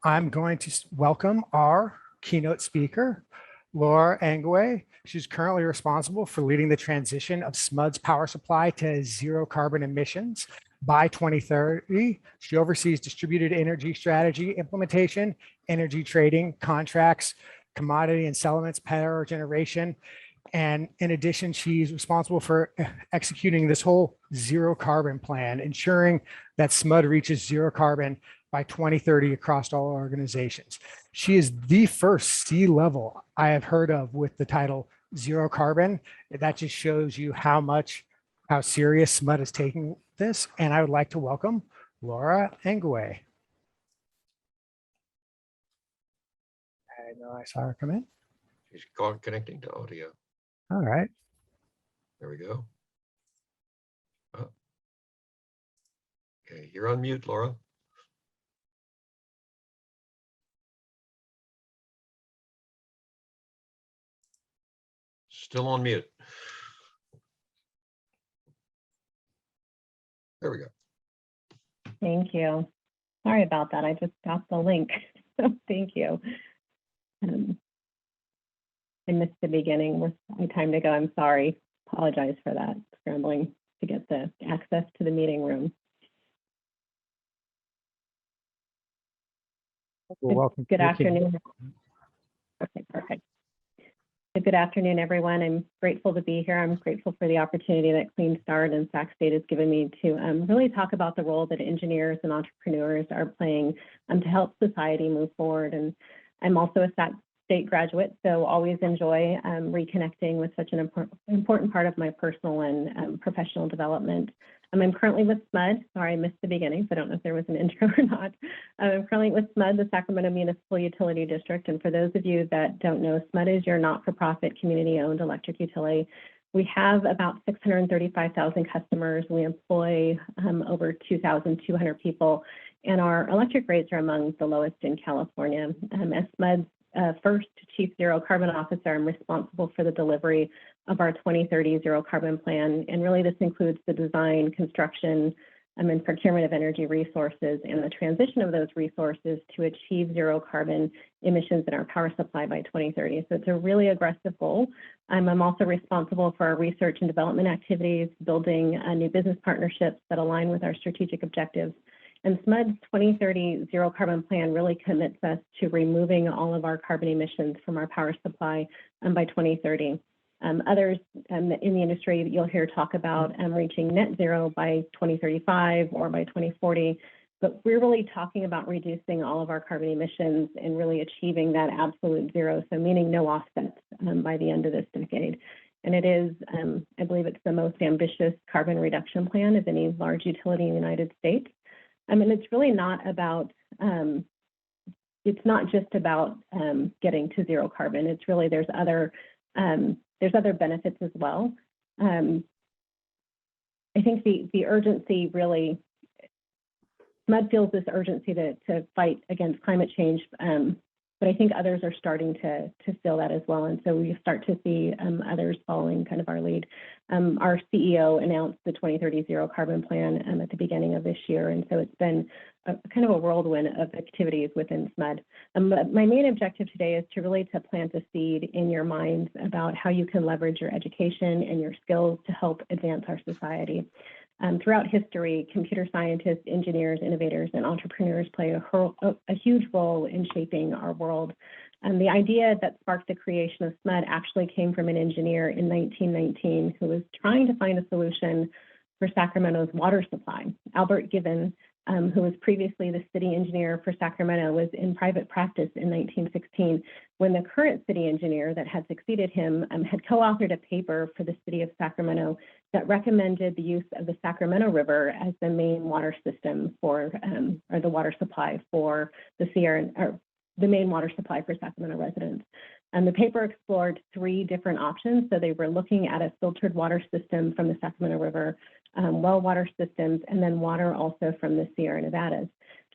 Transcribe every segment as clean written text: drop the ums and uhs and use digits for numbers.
I'm going to welcome our keynote speaker, Laura Engelway. She's currently responsible for leading the transition of Smud's power supply to zero carbon emissions by 2030. She oversees distributed energy strategy implementation, energy trading, contracts, commodity and settlements, power generation. And in addition, she's responsible for executing this whole zero carbon plan, ensuring that Smud reaches zero carbon by 2030 across all organizations. She is the first C-level I have heard of with the title zero carbon. That just shows you how serious Smud is taking this. And I would like to welcome Laura Engelway. I know I saw her come in. She's connecting to audio. All right. There we go. Oh. Okay, you're on mute, Laura. Still on mute. There we go. Thank you. Sorry about that. I just got the link. So thank you. I missed the beginning with my time to go. I'm sorry. Apologize for that. Scrambling to get the access to the meeting room. Well, welcome. Good afternoon. Okay, perfect. Good afternoon, everyone. I'm grateful to be here. I'm grateful for the opportunity that Clean Start and Sac State has given me to really talk about the role that engineers and entrepreneurs are playing to help society move forward. And I'm also a Sac State graduate, so always enjoy reconnecting with such an important part of my personal and professional development. I'm currently with Smud. Sorry, I missed the beginning, so I don't know if there was an intro or not. I'm currently with Smud, the Sacramento Municipal Utility District. And for those of you that don't know, Smud is your not-for-profit community-owned electric utility. We have about 635,000 customers. We employ over 2,200 people, and our electric rates are among the lowest in California. As Smud's first Chief Zero Carbon Officer, I'm responsible for the delivery of our 2030 Zero Carbon Plan. And really this includes the design, construction, and procurement of energy resources and the transition of those resources to achieve zero carbon emissions in our power supply by 2030. So it's a really aggressive goal. I'm also responsible for our research and development activities, building new business partnerships that align with our strategic objectives. And SMUD's 2030 Zero Carbon Plan really commits us to removing all of our carbon emissions from our power supply by 2030. Others in the industry you'll hear talk about reaching net zero by 2035 or by 2040, but we're really talking about reducing all of our carbon emissions and really achieving that absolute zero, so meaning no offsets by the end of this decade. And it is, I believe it's the most ambitious carbon reduction plan of any large utility in the United States. And it's really not about, it's not just about getting to zero carbon. It's really, there's other benefits as well. I think the urgency really, SMUD feels this urgency to fight against climate change, but I think others are starting to feel that as well. And so we start to see others following kind of our lead. Our CEO announced the 2030 Zero Carbon Plan at the beginning of this year. And so it's been kind of a whirlwind of activities within SMUD. My main objective today is to really plant a seed in your minds about how you can leverage your education and your skills to help advance our society. Throughout history, computer scientists, engineers, innovators, and entrepreneurs play a huge role in shaping our world. The idea that sparked the creation of SMUD actually came from an engineer in 1919 who was trying to find a solution for Sacramento's water supply. Albert Gibbon, who was previously the city engineer for Sacramento, was in private practice in 1916 when the current city engineer that had succeeded him had co-authored a paper for the city of Sacramento that recommended the use of the Sacramento River as the main water system for, or the water supply for the Sierra, or the main water supply for Sacramento residents. And the paper explored 3 different options. So they were looking at a filtered water system from the Sacramento River, well water systems, and then water also from the Sierra Nevadas.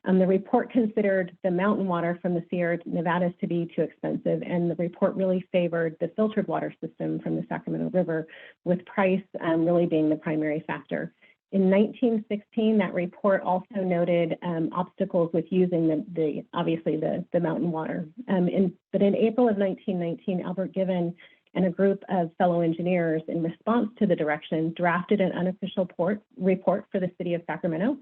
The report considered the mountain water from the Sierra Nevadas to be too expensive, and the report really favored the filtered water system from the Sacramento River, with price really being the primary factor. In 1916, that report also noted obstacles with using obviously the mountain water. But in April of 1919, Albert Given and a group of fellow engineers, in response to the direction, drafted an unofficial report for the city of Sacramento.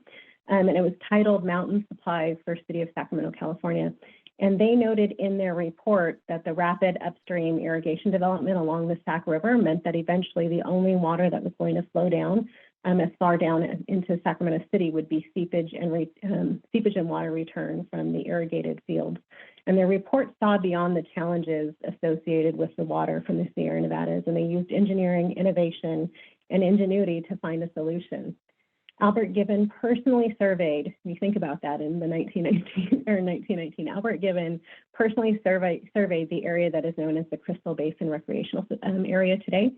And it was titled Mountain Supply for City of Sacramento, California. And they noted in their report that the rapid upstream irrigation development along the Sac River meant that eventually the only water that was going to flow down as far down into Sacramento City would be seepage and water return from the irrigated fields. And their report saw beyond the challenges associated with the water from the Sierra Nevadas, and they used engineering, innovation, and ingenuity to find a solution. Albert Given personally surveyed, you think about that in the 1919, Albert Given personally surveyed the area that is known as the Crystal Basin Recreational Area today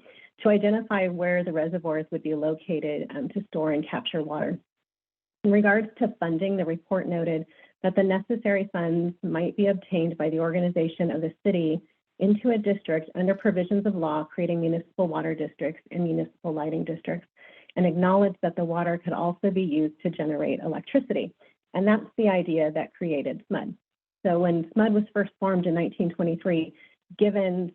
to identify where the reservoirs would be located to store and capture water. In regards to funding, the report noted that the necessary funds might be obtained by the organization of the city into a district under provisions of law creating municipal water districts and municipal lighting districts, and acknowledged that the water could also be used to generate electricity. And that's the idea that created Smud. So when Smud was first formed in 1923, Given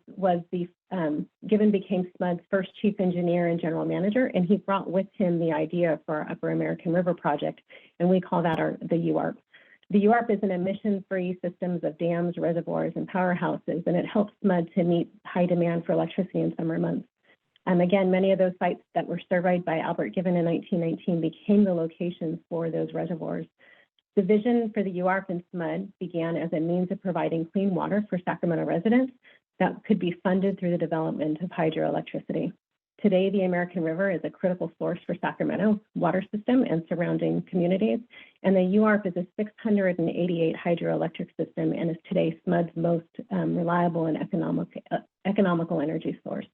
became Smud's first chief engineer and general manager, and he brought with him the idea for our Upper American River project, and we call that the UARP. The UARP is an emission-free systems of dams, reservoirs, and powerhouses, and it helps Smud to meet high demand for electricity in summer months. Again, many of those sites that were surveyed by Albert Given in 1919 became the locations for those reservoirs. The vision for the UARP and Smud began as a means of providing clean water for Sacramento residents that could be funded through the development of hydroelectricity. Today, the American River is a critical source for Sacramento water system and surrounding communities, and the UARP is a 688 hydroelectric system and is today Smud's most reliable and economical energy source.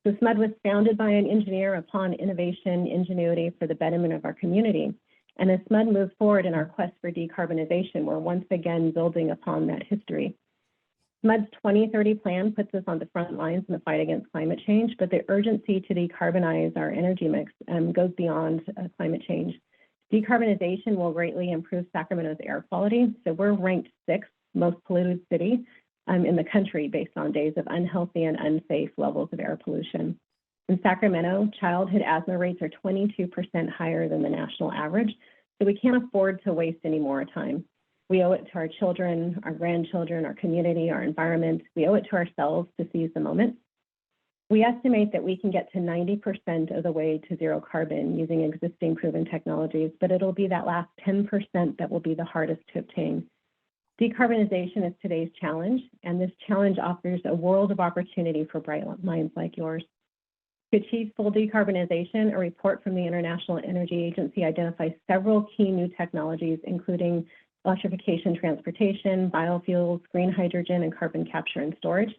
So Smud was founded by an engineer upon innovation, ingenuity for the betterment of our community. And as Smud moves forward in our quest for decarbonization, we're once again building upon that history. Smud's 2030 plan puts us on the front lines in the fight against climate change, but the urgency to decarbonize our energy mix goes beyond climate change. Decarbonization will greatly improve Sacramento's air quality. So we're ranked 6th most polluted city in the country based on days of unhealthy and unsafe levels of air pollution. In Sacramento, childhood asthma rates are 22% higher than the national average, so we can't afford to waste any more time. We owe it to our children, our grandchildren, our community, our environment. We owe it to ourselves to seize the moment. We estimate that we can get to 90% of the way to zero carbon using existing proven technologies, but it'll be that last 10% that will be the hardest to obtain. Decarbonization is today's challenge, and this challenge offers a world of opportunity for bright minds like yours. To achieve full decarbonization, a report from the International Energy Agency identifies several key new technologies, including electrification transportation, biofuels, green hydrogen, and carbon capture and storage,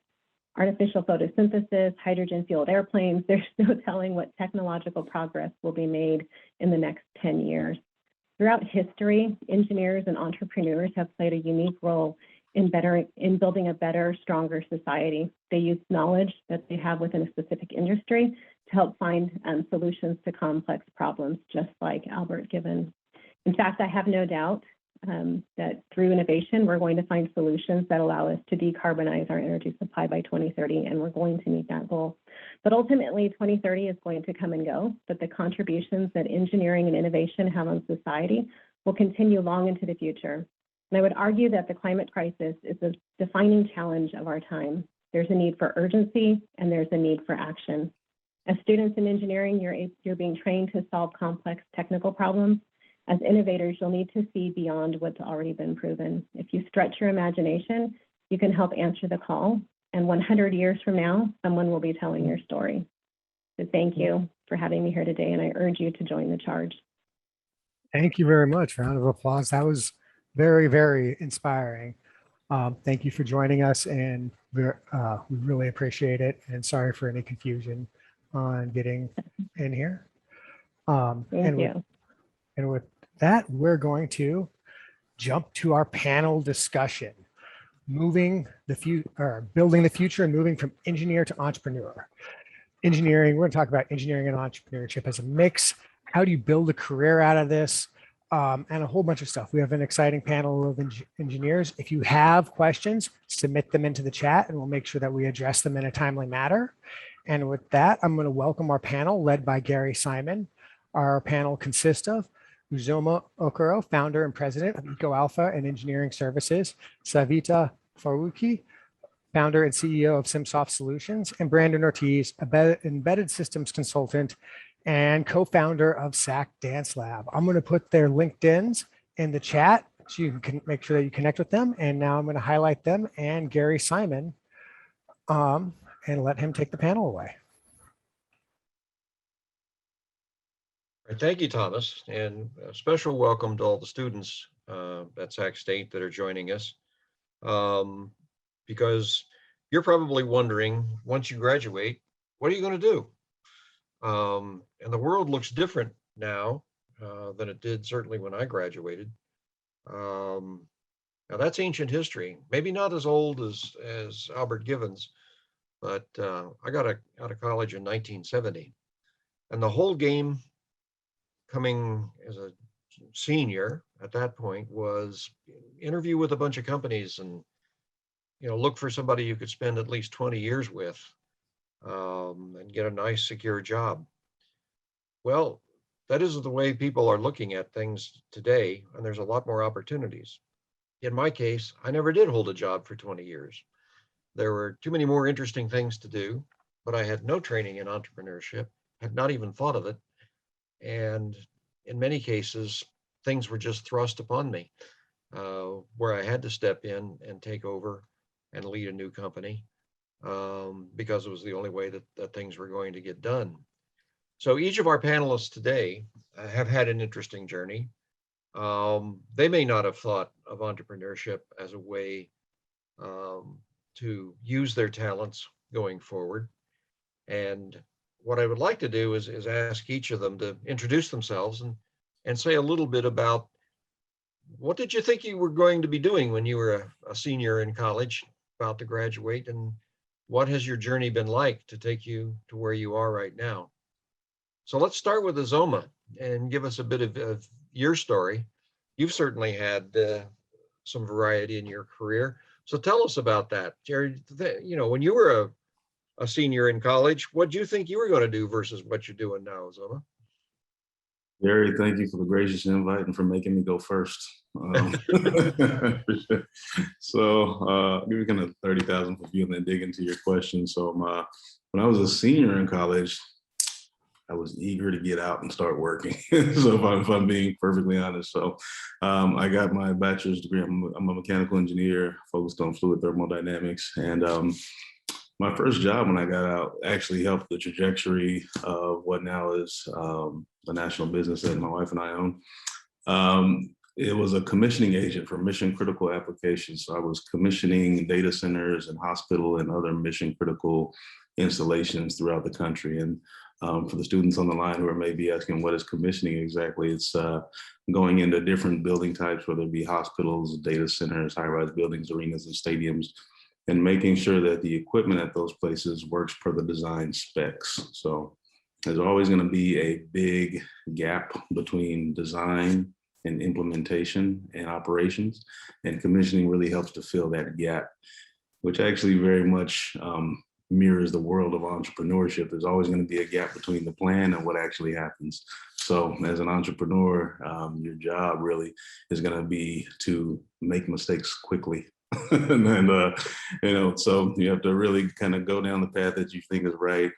artificial photosynthesis, hydrogen-fueled airplanes. There's no telling what technological progress will be made in the next 10 years. Throughout history, engineers and entrepreneurs have played a unique role in building a better, stronger society. They use knowledge that they have within a specific industry to help find solutions to complex problems, just like Albert Given. In fact, I have no doubt that through innovation, we're going to find solutions that allow us to decarbonize our energy supply by 2030, and we're going to meet that goal. But ultimately, 2030 is going to come and go, but the contributions that engineering and innovation have on society will continue long into the future. And I would argue that the climate crisis is a defining challenge of our time. There's a need for urgency, and there's a need for action. As students in engineering, you're being trained to solve complex technical problems. As innovators, you'll need to see beyond what's already been proven. If you stretch your imagination, you can help answer the call. And 100 years from now, someone will be telling your story. So thank you for having me here today, and I urge you to join the charge. Thank you very much. Round of applause. That was very, very inspiring. Thank you for joining us, and we really appreciate it. And sorry for any confusion on getting in here. Thank you. And with that, we're going to jump to our panel discussion, building the future and moving from engineer to entrepreneur. Engineering, we're going to talk about engineering and entrepreneurship as a mix, how do you build a career out of this, and a whole bunch of stuff. We have an exciting panel of engineers. If you have questions, submit them into the chat and we'll make sure that we address them in a timely manner. And with that, I'm going to welcome our panel led by Gary Simon. Our panel consists of Uzoma Okoro, founder and president of EcoAlpha and Engineering Services, Savita Faruqi, founder and CEO of SimSoft Solutions, and Brandon Ortiz, embedded systems consultant and co-founder of SAC Dance Lab. I'm going to put their LinkedIns in the chat so you can make sure that you connect with them. And now I'm going to highlight them and Gary Simon and let him take the panel away. All right, thank you, Thomas, and a special welcome to all the students at Sac State that are joining us. Because you're probably wondering, once you graduate, what are you going to do? And the world looks different now than it did certainly when I graduated. Now that's ancient history, maybe not as old as Albert Givens, but I got out of college in 1970. And the whole game coming as a senior at that point was interview with a bunch of companies and look for somebody you could spend at least 20 years with and get a nice, secure job. Well, that isn't the way people are looking at things today, and there's a lot more opportunities. In my case, I never did hold a job for 20 years. There were too many more interesting things to do, but I had no training in entrepreneurship, had not even thought of it. And in many cases, things were just thrust upon me, where I had to step in and take over and lead a new company because it was the only way that things were going to get done. So each of our panelists today have had an interesting journey. They may not have thought of entrepreneurship as a way to use their talents going forward. And what I would like to do is ask each of them to introduce themselves and say a little bit about what did you think you were going to be doing when you were a senior in college, about to graduate, and what has your journey been like to take you to where you are right now? So let's start with Uzoma and give us a bit of your story. You've certainly had some variety in your career. So tell us about that. Jerry, when you were a senior in college, what do you think you were going to do versus what you're doing now, Uzoma? Gary, thank you for the gracious invite and for making me go first. So give me kind of 30,000 for you and then dig into your question. So when I was a senior in college, I was eager to get out and start working. So if I'm being perfectly honest. So I got my bachelor's degree. I'm a mechanical engineer focused on fluid thermodynamics. And my first job when I got out actually helped the trajectory of what now is the national business that my wife and I own. It was a commissioning agent for mission critical applications. So I was commissioning data centers and hospital and other mission critical installations throughout the country. And for the students on the line who are maybe asking what is commissioning exactly, it's going into different building types, whether it be hospitals, data centers, high-rise buildings, arenas, and stadiums, and making sure that the equipment at those places works per the design specs. So there's always going to be a big gap between design and implementation and operations, and commissioning really helps to fill that gap, which actually very much mirrors the world of entrepreneurship. There's always going to be a gap between the plan and what actually happens. So as an entrepreneur, your job really is going to be to make mistakes quickly. And then, so you have to really kind of go down the path that you think is right,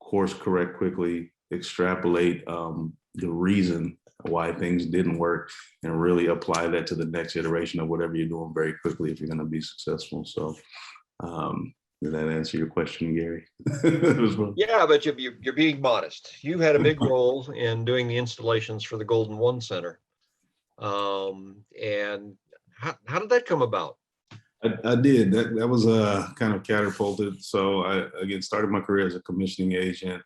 course correct quickly, extrapolate the reason why things didn't work, and really apply that to the next iteration of whatever you're doing very quickly if you're going to be successful. So did that answer your question, Gary? Yeah, but you're being modest. You had a big role in doing the installations for the Golden One Center. And how did that come about? I did. That was kind of catapulted. So I, again, started my career as a commissioning agent.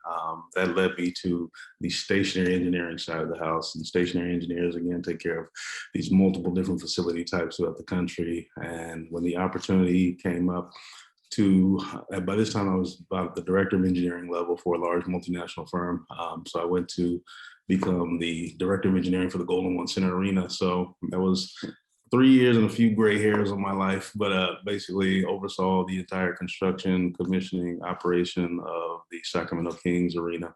That led me to the stationary engineering side of the house. And stationary engineers, again, take care of these multiple different facility types throughout the country. And when the opportunity came up by this time I was about the director of engineering level for a large multinational firm. So I went to become the director of engineering for the Golden One Center Arena. So that was 3 years and a few gray hairs of my life, but basically oversaw the entire construction, commissioning, operation of the Sacramento Kings Arena,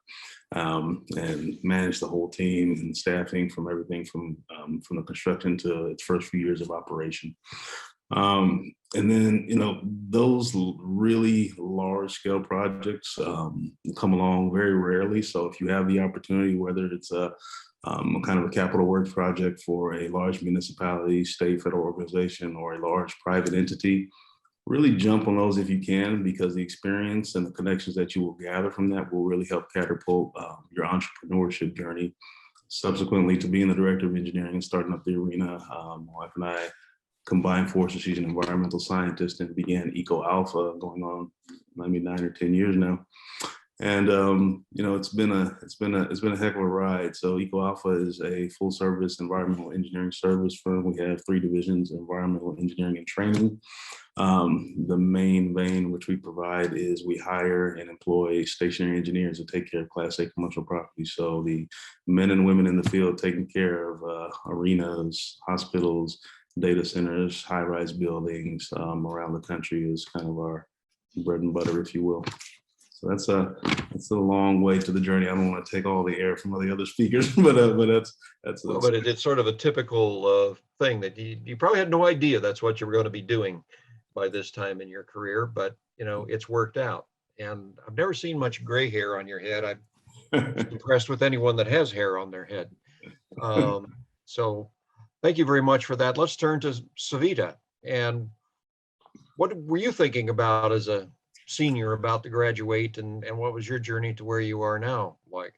and managed the whole team and staffing from everything from the construction to its first few years of operation. And then, those really large scale projects come along very rarely. So if you have the opportunity, whether it's a kind of a capital works project for a large municipality, state, federal organization, or a large private entity, really jump on those if you can, because the experience and the connections that you will gather from that will really help catapult your entrepreneurship journey. Subsequently, to being the director of engineering and starting up the arena, my wife and I combined forces. She's an environmental scientist and began Eco Alpha, going on maybe 9 or 10 years now. And it's been a heck of a ride. So Eco Alpha is a full service environmental engineering service firm. We have 3 divisions: environmental engineering and training. The main vein which we provide is we hire and employ stationary engineers to take care of Class A commercial properties. So the men and women in the field taking care of arenas, hospitals, data centers, high-rise buildings around the country is kind of our bread and butter, if you will. So that's a long way to the journey. I don't want to take all the air from all the other speakers, but that's. Well, but it's sort of a typical thing that you probably had no idea that's what you were going to be doing by this time in your career, but it's worked out. And I've never seen much gray hair on your head. I'm impressed with anyone that has hair on their head. So thank you very much for that. Let's turn to Savita. And what were you thinking about as a senior about to graduate, and what was your journey to where you are now like?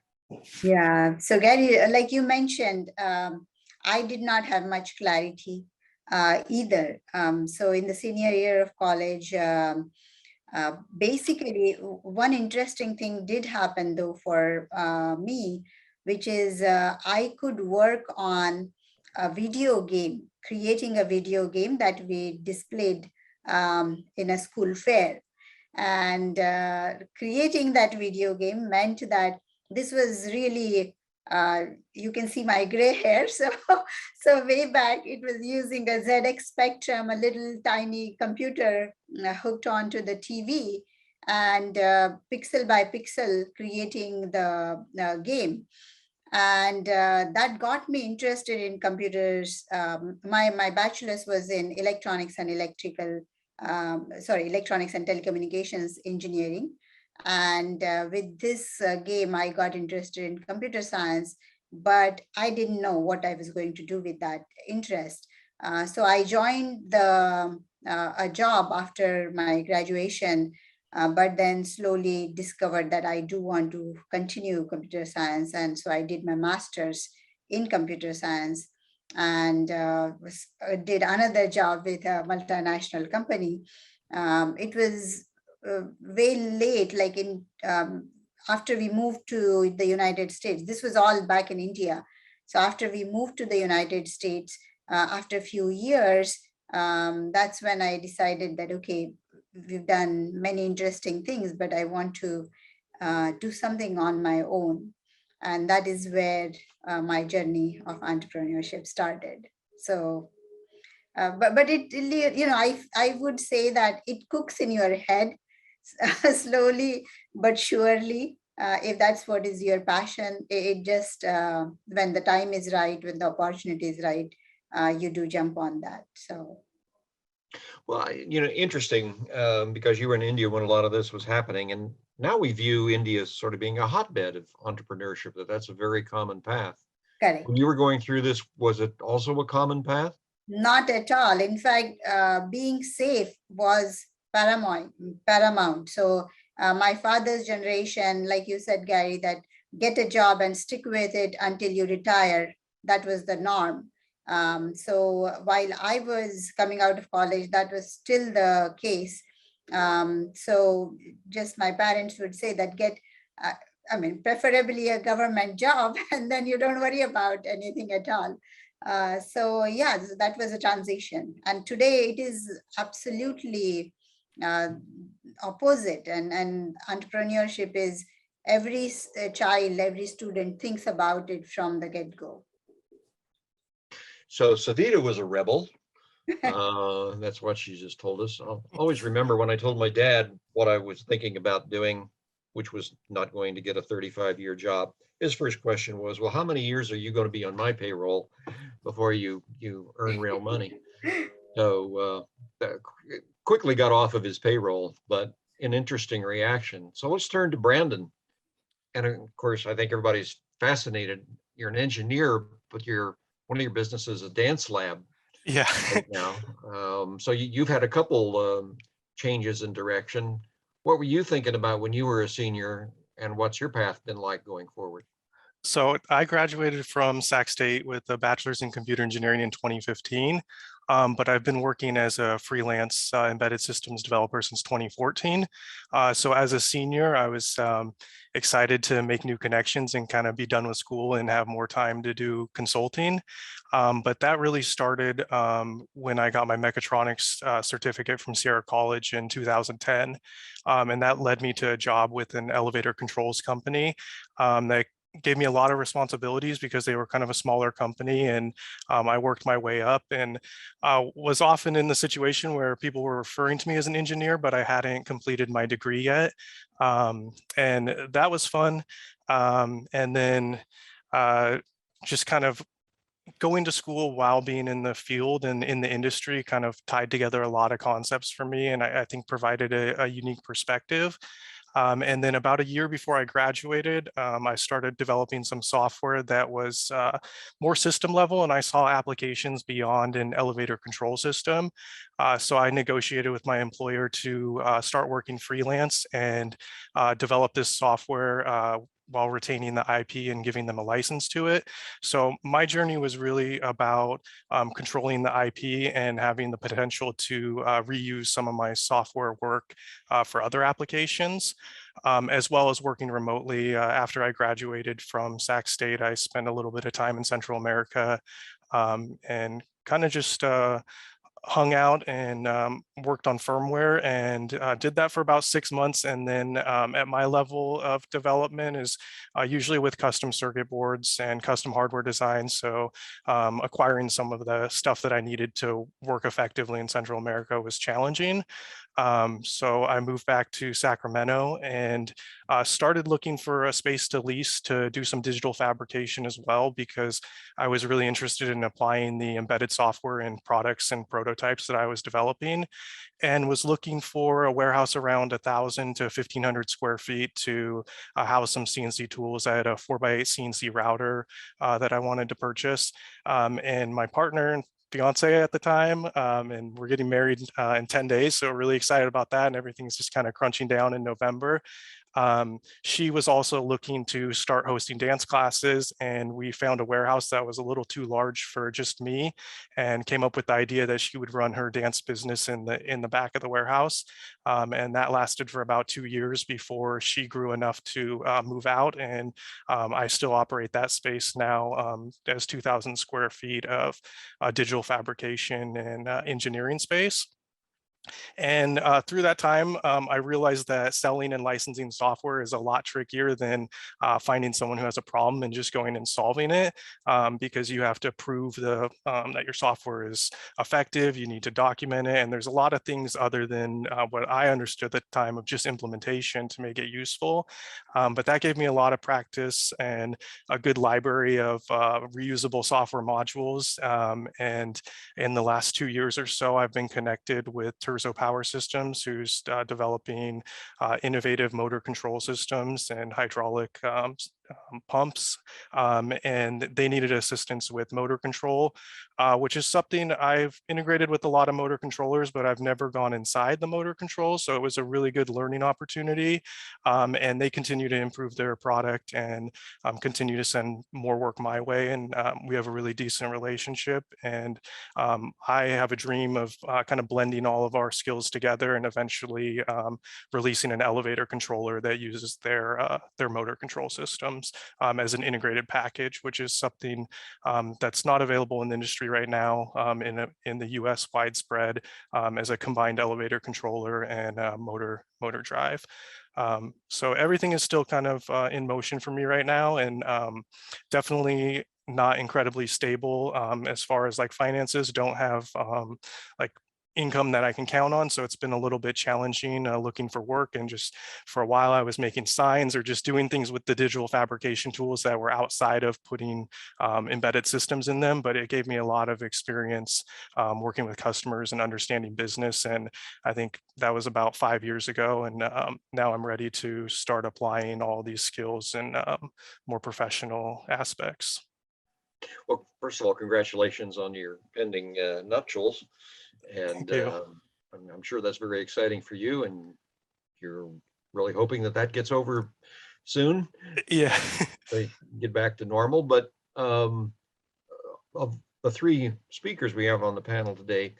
Yeah, so Gary, like you mentioned, I did not have much clarity either. So in the senior year of college, basically one interesting thing did happen though for me, which is I could work on a video game, creating a video game that we displayed in a school fair. And creating that video game meant that this was really, you can see my gray hair. So way back, it was using a ZX Spectrum, a little tiny computer hooked onto the TV, and pixel by pixel creating the game. And that got me interested in computers. My bachelor's was in electronics and electronics and telecommunications engineering. And with this game, I got interested in computer science, but I didn't know what I was going to do with that interest. So I joined a job after my graduation, but then slowly discovered that I do want to continue computer science. And so I did my master's in computer science, and did another job with a multinational company. It was way late, like in after we moved to the United States. This was all back in India. So after we moved to the United States, after a few years, that's when I decided that, okay, we've done many interesting things, but I want to do something on my own. And that is where my journey of entrepreneurship started. So, but it, I would say that it cooks in your head slowly but surely. If that's what is your passion, it just, when the time is right, when the opportunity is right, you do jump on that. So. Well, interesting, because you were in India when a lot of this was happening, and now we view India as sort of being a hotbed of entrepreneurship, that's a very common path. Correct. When you were going through this, was it also a common path? Not at all. In fact, being safe was paramount. So my father's generation, like you said, Gary, that get a job and stick with it until you retire, that was the norm. So while I was coming out of college, that was still the case. So just my parents would say that preferably a government job, and then you don't worry about anything at all. So yeah, that was a transition. And today it is absolutely opposite. And entrepreneurship is every child, every student thinks about it from the get-go. So Savita was a rebel. That's what she just told us. I'll always remember when I told my dad what I was thinking about doing, which was not going to get a 35-year job. His first question was, well, how many years are you going to be on my payroll before you earn real money? So quickly got off of his payroll, but an interesting reaction. So let's turn to Brandon. And of course, I think everybody's fascinated. You're an engineer, but one of your businesses is a dance lab. Yeah. Right now. So you've had a couple changes in direction. What were you thinking about when you were a senior, and what's your path been like going forward? So I graduated from Sac State with a bachelor's in computer engineering in 2015, but I've been working as a freelance embedded systems developer since 2014. So as a senior, I was excited to make new connections and kind of be done with school and have more time to do consulting. But that really started when I got my mechatronics certificate from Sierra College in 2010. And that led me to a job with an elevator controls company that gave me a lot of responsibilities because they were kind of a smaller company, and I worked my way up and was often in the situation where people were referring to me as an engineer, but I hadn't completed my degree yet. And that was fun. And then just kind of going to school while being in the field and in the industry kind of tied together a lot of concepts for me, and I think provided a unique perspective. And then about a year before I graduated, I started developing some software that was more system level, and I saw applications beyond an elevator control system. So I negotiated with my employer to start working freelance and develop this software while retaining the IP and giving them a license to it. So my journey was really about controlling the IP and having the potential to reuse some of my software work for other applications, as well as working remotely. After I graduated from Sac State, I spent a little bit of time in Central America and kind of just hung out and worked on firmware, and did that for about 6 months. And then at my level of development is usually with custom circuit boards and custom hardware design. So acquiring some of the stuff that I needed to work effectively in Central America was challenging. So I moved back to Sacramento and started looking for a space to lease to do some digital fabrication as well, because I was really interested in applying the embedded software in products and prototypes that I was developing, and was looking for a warehouse around 1,000 to 1,500 square feet to house some CNC tools. I had a 4x8 CNC router that I wanted to purchase, and my partner and fiance at the time, and we're getting married in 10 days. So really excited about that, and everything's just kind of crunching down in November. She was also looking to start hosting dance classes, and we found a warehouse that was a little too large for just me, and came up with the idea that she would run her dance business in the back of the warehouse. And that lasted for about 2 years before she grew enough to move out, and I still operate that space now as 2,000 square feet of digital fabrication and engineering space. And through that time, I realized that selling and licensing software is a lot trickier than finding someone who has a problem and just going and solving it, because you have to prove that your software is effective. You need to document it. And there's a lot of things other than what I understood at the time of just implementation to make it useful. But that gave me a lot of practice and a good library of reusable software modules. And in the last 2 years or so, I've been connected with Terzo Power Systems, who's developing innovative motor control systems and hydraulic pumps, and they needed assistance with motor control, which is something I've integrated with a lot of motor controllers, but I've never gone inside the motor control. So it was a really good learning opportunity, and they continue to improve their product and continue to send more work my way. And we have a really decent relationship. And I have a dream of kind of blending all of our skills together and eventually releasing an elevator controller that uses their motor control systems. systems as an integrated package, which is something that's not available in the industry right now in the US widespread as a combined elevator controller and motor drive. So everything is still kind of in motion for me right now, and definitely not incredibly stable as far as like finances. Don't have like income that I can count on. So it's been a little bit challenging looking for work. And just for a while, I was making signs or just doing things with the digital fabrication tools that were outside of putting embedded systems in them. But it gave me a lot of experience working with customers and understanding business. And I think that was about 5 years ago. And now I'm ready to start applying all these skills in more professional aspects. Well, first of all, congratulations on your pending nuptials. And Thank you. I'm sure that's very exciting for you, and you're really hoping that that gets over soon. Yeah. They get back to normal. But of the three speakers we have on the panel today,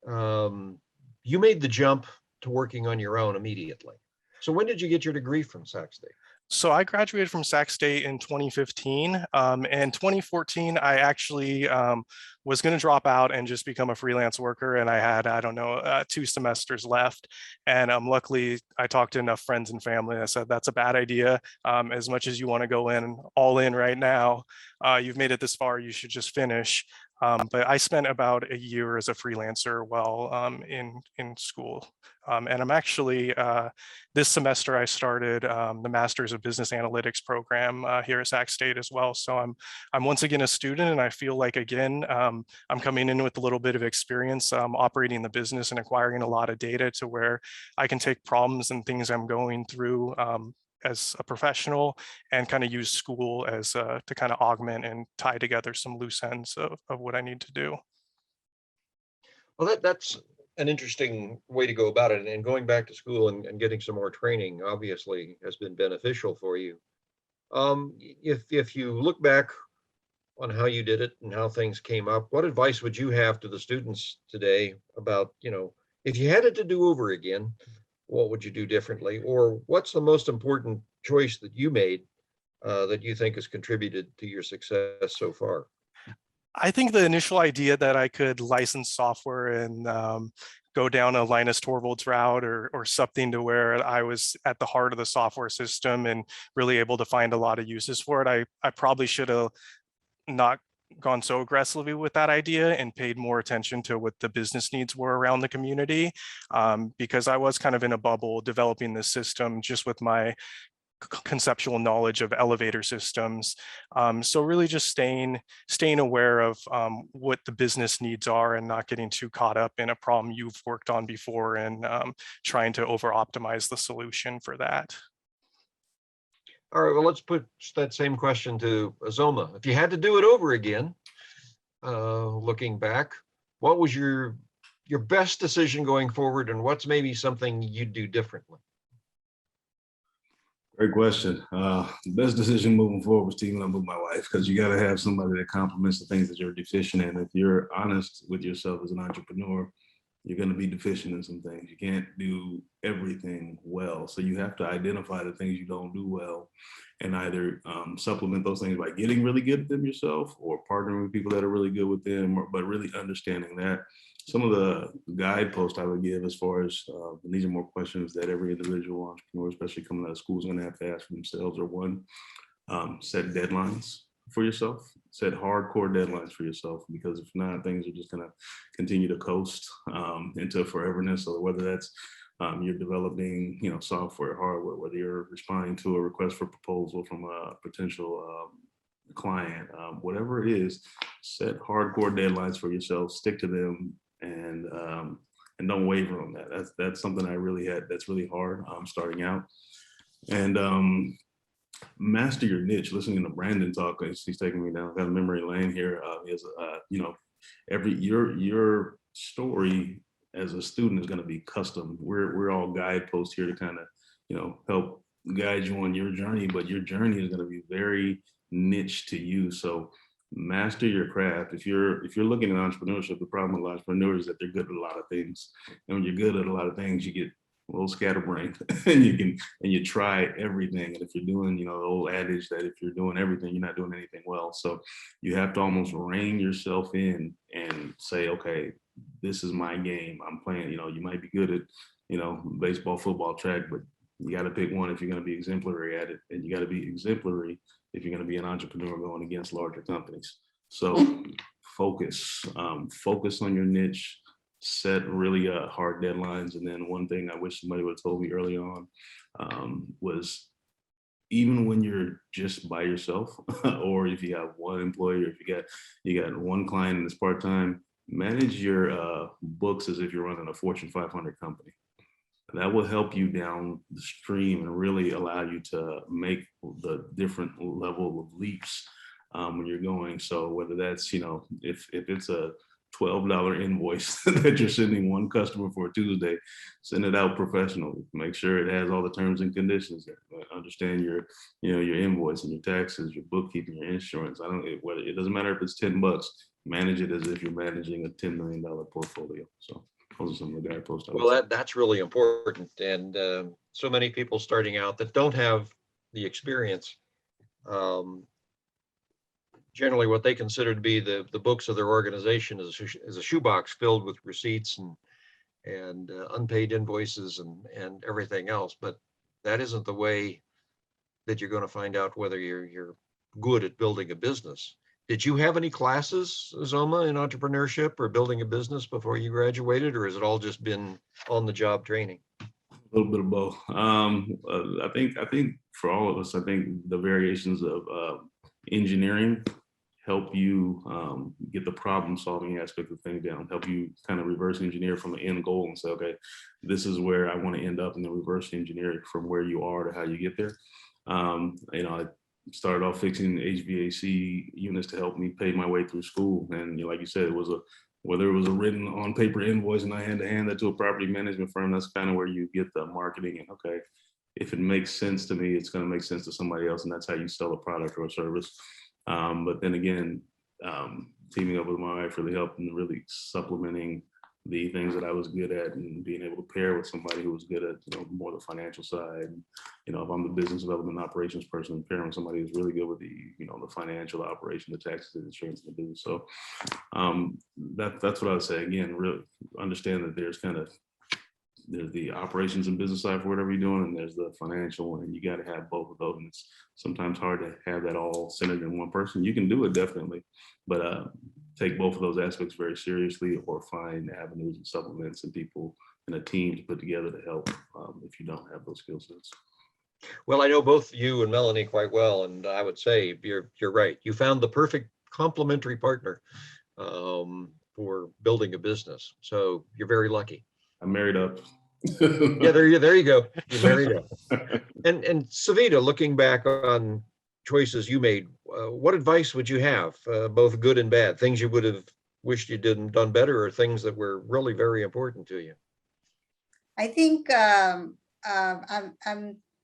you made the jump to working on your own immediately. So when did you get your degree from Sac State? So I graduated from Sac State in 2015. And 2014, I actually was going to drop out and just become a freelance worker. And I had, I don't know, 2 semesters left. And luckily, I talked to enough friends and family that said, that's a bad idea. As much as you want to go in all in right now, you've made it this far, you should just finish. But I spent about a year as a freelancer while in school. And I'm actually, this semester I started the Masters of Business Analytics program here at Sac State as well. So I'm once again a student, and I feel like, again, I'm coming in with a little bit of experience operating the business and acquiring a lot of data to where I can take problems and things I'm going through as a professional and kind of use school as to kind of augment and tie together some loose ends of what I need to do. Well, that's an interesting way to go about it. And going back to school and getting some more training obviously has been beneficial for you. If you look back on how you did it and how things came up, what advice would you have to the students today about, if you had it to do over again, what would you do differently? Or what's the most important choice that you made that you think has contributed to your success so far? I think the initial idea that I could license software and go down a Linus Torvalds route or something to where I was at the heart of the software system and really able to find a lot of uses for it, I probably should have not gone so aggressively with that idea and paid more attention to what the business needs were around the community, because I was kind of in a bubble developing this system just with my conceptual knowledge of elevator systems. So really just staying aware of what the business needs are and not getting too caught up in a problem you've worked on before and trying to over optimize the solution for that. All right, well, let's put that same question to Azoma. If you had to do it over again, looking back, what was your best decision going forward, and what's maybe something you'd do differently? Great question. The best decision moving forward was teaming up with my wife, because you got to have somebody that complements the things that you're deficient in. If you're honest with yourself as an entrepreneur, you're going to be deficient in some things. You can't do everything well. So you have to identify the things you don't do well and either supplement those things by getting really good at them yourself or partnering with people that are really good with them, but really understanding that. Some of the guideposts I would give as far as, and these are more questions that every individual entrepreneur, especially coming out of school, is going to have to ask for themselves, are one, set deadlines for yourself, set hardcore deadlines for yourself, because if not, things are just going to continue to coast into foreverness. So whether that's you're developing, software, hardware, whether you're responding to a request for proposal from a potential client, whatever it is, set hardcore deadlines for yourself, stick to them, and don't waver on that. That's something I really had. That's really hard starting out, and master your niche. Listening to Brandon talk, he's taking me down that memory lane here. Is your story as a student is going to be custom. We're all guideposts here to kind of help guide you on your journey, but your journey is going to be very niche to you. So master your craft. If you're looking at entrepreneurship, the problem with entrepreneurs is that they're good at a lot of things. And when you're good at a lot of things, you get a little scatterbrained, and you try everything. And if you're doing, the old adage that if you're doing everything, you're not doing anything well. So you have to almost rein yourself in and say, okay, this is my game. I'm playing. You might be good at, baseball, football, track, but you got to pick one if you're going to be exemplary at it, and you got to be exemplary if you're going to be an entrepreneur going against larger companies. So focus on your niche, set really hard deadlines. And then one thing I wish somebody would have told me early on was, even when you're just by yourself, or if you have one employee, or if you got one client and it's part-time, manage your books as if you're running a Fortune 500 company. That will help you down the stream and really allow you to make the different level of leaps when you're going. So whether that's, if it's a $12 invoice that you're sending one customer for a Tuesday, send it out professionally. Make sure it has all the terms and conditions there. Understand your invoice and your taxes, your bookkeeping, your insurance. It doesn't matter if it's $10. Manage it as if you're managing a $10 million portfolio. So those are some of the guideposts. Well, that's really important. And so many people starting out that don't have the experience, generally what they consider to be the books of their organization is a shoebox filled with receipts and unpaid invoices and everything else. But that isn't the way that you're going to find out whether you're good at building a business. Did you have any classes, Zoma, in entrepreneurship or building a business before you graduated, or has it all just been on the job training? A little bit of both. I think for all of us, I think the variations of engineering help you get the problem solving aspect of things down, help you kind of reverse engineer from the end goal and say, okay, this is where I want to end up, and then reverse engineer from where you are to how you get there. I started off fixing HVAC units to help me pay my way through school. And like you said, whether it was a written on paper invoice and I had to hand that to a property management firm, that's kind of where you get the marketing. And okay, if it makes sense to me, it's going to make sense to somebody else. And that's how you sell a product or a service. But then again, teaming up with my wife really helped in really supplementing the things that I was good at, and being able to pair with somebody who was good at more the financial side. And, if I'm the business development operations person, pairing with somebody who's really good with the the financial operation, the taxes, the insurance, and the business. So that's what I would say. Again, really understand that there's the operations and business side for whatever you're doing, and there's the financial one, and you got to have both of those. And it's sometimes hard to have that all centered in one person. You can do it definitely, but take both of those aspects very seriously, or find avenues and supplements and people and a team to put together to help if you don't have those skill sets. Well, I know both you and Melanie quite well, and I would say you're right. You found the perfect complementary partner for building a business. So you're very lucky. I'm married up. Yeah, there you go. You're married up. And Savita, looking back on choices you made, what advice would you have, both good and bad, things you would have wished you done better, or things that were really very important to you? I think